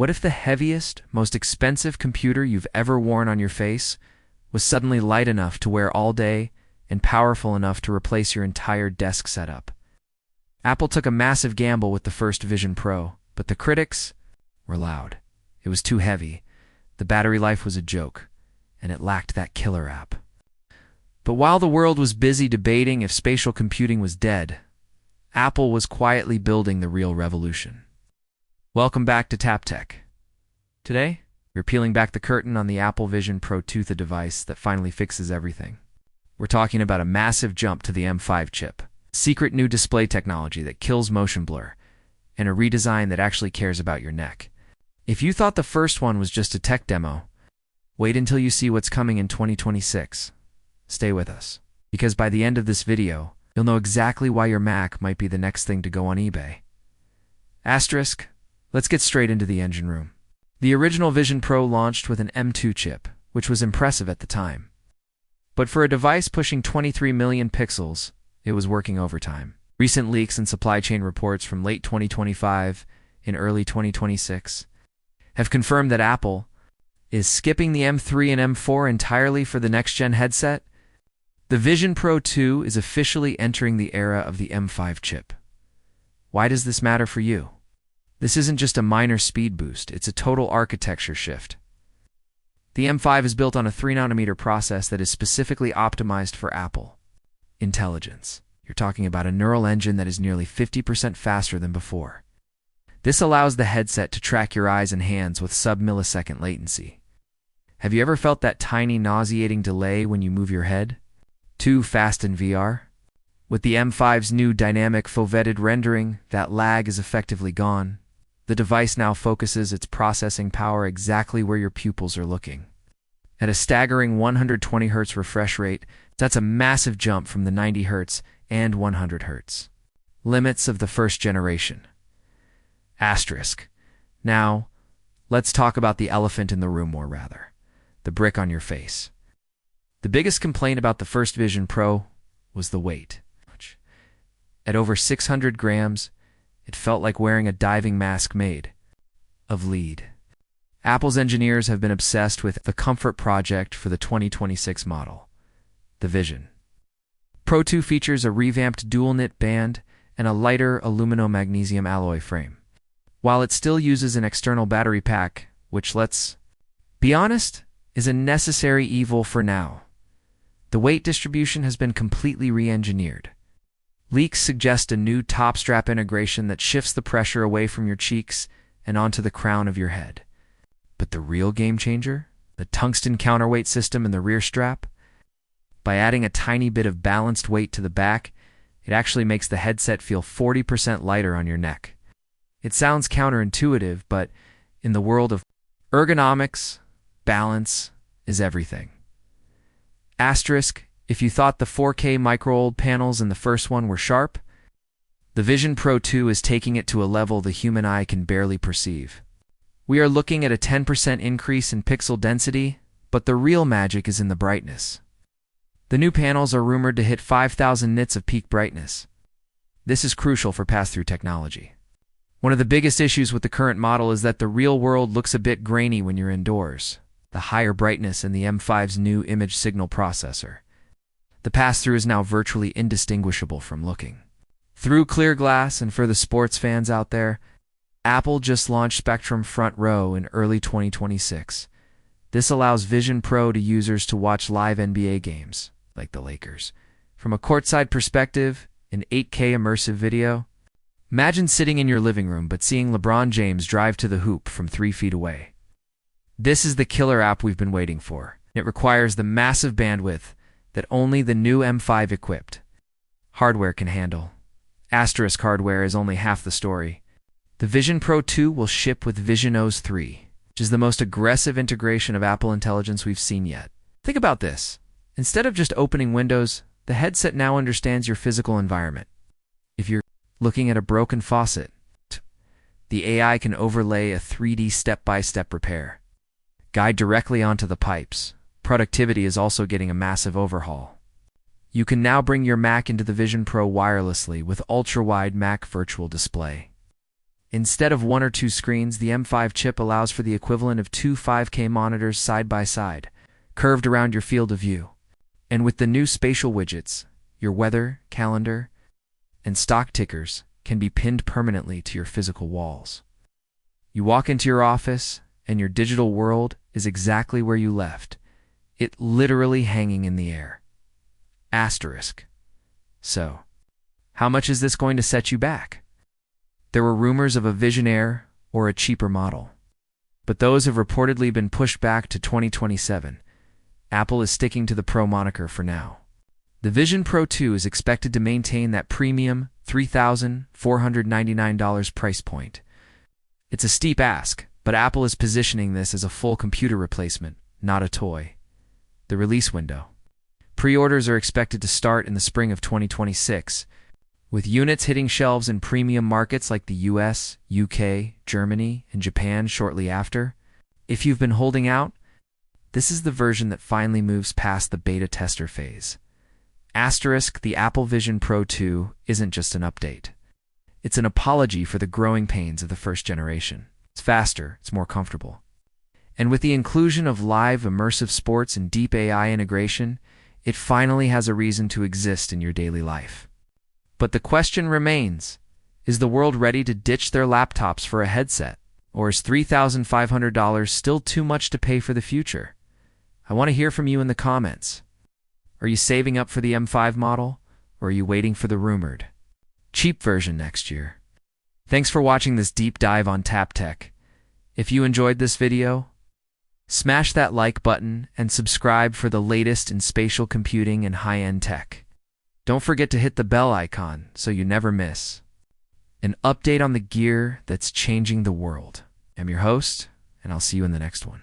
What if the heaviest, most expensive computer you've ever worn on your face was suddenly light enough to wear all day and powerful enough to replace your entire desk setup? Apple took a massive gamble with the first Vision Pro, but the critics were loud. It was too heavy, the battery life was a joke, and it lacked that killer app. But while the world was busy debating if spatial computing was dead, Apple was quietly building the real revolution. Welcome back to Tap Tech. Today, we're peeling back the curtain on the Apple Vision Pro 2, the device that finally fixes everything. We're talking about a massive jump to the M5 chip, secret new display technology that kills motion blur, and a redesign that actually cares about your neck. If you thought the first one was just a tech demo, wait until you see what's coming in 2026. Stay with us, because by the end of this video, you'll know exactly why your Mac might be the next thing to go on eBay. Asterisk, let's get straight into the engine room. The original Vision Pro launched with an M2 chip, which was impressive at the time. But for a device pushing 23 million pixels, it was working overtime. Recent leaks and supply chain reports from late 2025 and early 2026 have confirmed that Apple is skipping the M3 and M4 entirely for the next-gen headset. The Vision Pro 2 is officially entering the era of the M5 chip. Why does this matter for you? This isn't just a minor speed boost, it's a total architecture shift. The M5 is built on a 3nm process that is specifically optimized for Apple Intelligence. You're talking about a neural engine that is nearly 50% faster than before. This allows the headset to track your eyes and hands with sub-millisecond latency. Have you ever felt that tiny nauseating delay when you move your head? Too fast in VR? With the M5's new dynamic foveated rendering, that lag is effectively gone. The device now focuses its processing power exactly where your pupils are looking. At a staggering 120 Hz refresh rate, that's a massive jump from the 90 Hz and 100 Hz limits of the first generation. Asterisk. Now, let's talk about the elephant in the room, or rather, the brick on your face. The biggest complaint about the first Vision Pro was the weight. At over 600 grams, it felt like wearing a diving mask made of lead. Apple's engineers have been obsessed with the comfort project for the 2026 model, the Vision Pro 2 features a revamped dual-knit band and a lighter aluminum-magnesium alloy frame. While it still uses an external battery pack, which, let's be honest, is a necessary evil for now, the weight distribution has been completely re-engineered. Leaks suggest a new top strap integration that shifts the pressure away from your cheeks and onto the crown of your head. But the real game changer? The tungsten counterweight system in the rear strap? By adding a tiny bit of balanced weight to the back, it actually makes the headset feel 40% lighter on your neck. It sounds counterintuitive, but in the world of ergonomics, balance is everything. Asterisk, if you thought the 4K micro-OLED panels in the first one were sharp, the Vision Pro 2 is taking it to a level the human eye can barely perceive. We are looking at a 10% increase in pixel density, but the real magic is in the brightness. The new panels are rumored to hit 5,000 nits of peak brightness. This is crucial for pass-through technology. One of the biggest issues with the current model is that the real world looks a bit grainy when you're indoors. The higher brightness in the M5's new image signal processor. The pass-through is now virtually indistinguishable from looking through clear glass, and for the sports fans out there, Apple just launched Spectrum Front Row in early 2026. This allows Vision Pro to users to watch live NBA games, like the Lakers, from a courtside perspective in 8K immersive video. Imagine sitting in your living room but seeing LeBron James drive to the hoop from 3 feet away. This is the killer app we've been waiting for. It requires the massive bandwidth that only the new M5 equipped hardware can handle. Asterisk hardware is only half the story. The Vision Pro 2 will ship with Vision OS 3, which is the most aggressive integration of Apple Intelligence we've seen yet. Think about this. Instead of just opening windows, the headset now understands your physical environment. If you're looking at a broken faucet, the AI can overlay a 3D step-by-step repair, guide directly onto the pipes. Productivity is also getting a massive overhaul. You can now bring your Mac into the Vision Pro wirelessly with ultra-wide Mac Virtual Display. Instead of one or two screens, the M5 chip allows for the equivalent of two 5K monitors side by side, curved around your field of view. And with the new spatial widgets, your weather, calendar, and stock tickers can be pinned permanently to your physical walls. You walk into your office, and your digital world is exactly where you left, it literally hanging in the air. Asterisk. So, how much is this going to set you back? There were rumors of a Vision Air or a cheaper model, but those have reportedly been pushed back to 2027. Apple is sticking to the Pro moniker for now. The Vision Pro 2 is expected to maintain that premium $3,499 price point. It's a steep ask, but Apple is positioning this as a full computer replacement, not a toy. The release window. Pre-orders are expected to start in the spring of 2026, with units hitting shelves in premium markets like the US, UK, Germany, and Japan shortly after. If you've been holding out, this is the version that finally moves past the beta tester phase. Asterisk, the Apple Vision Pro 2 isn't just an update. It's an apology for the growing pains of the first generation. It's faster, it's more comfortable. And with the inclusion of live immersive sports and deep AI integration, it finally has a reason to exist in your daily life. But the question remains, is the world ready to ditch their laptops for a headset? Or is $3,500 still too much to pay for the future? I want to hear from you in the comments. Are you saving up for the M5 model, or are you waiting for the rumored cheap version next year? Thanks for watching this deep dive on Tap Tech. If you enjoyed this video, smash that like button and subscribe for the latest in spatial computing and high-end tech. Don't forget to hit the bell icon so you never miss an update on the gear that's changing the world. I'm your host, and I'll see you in the next one.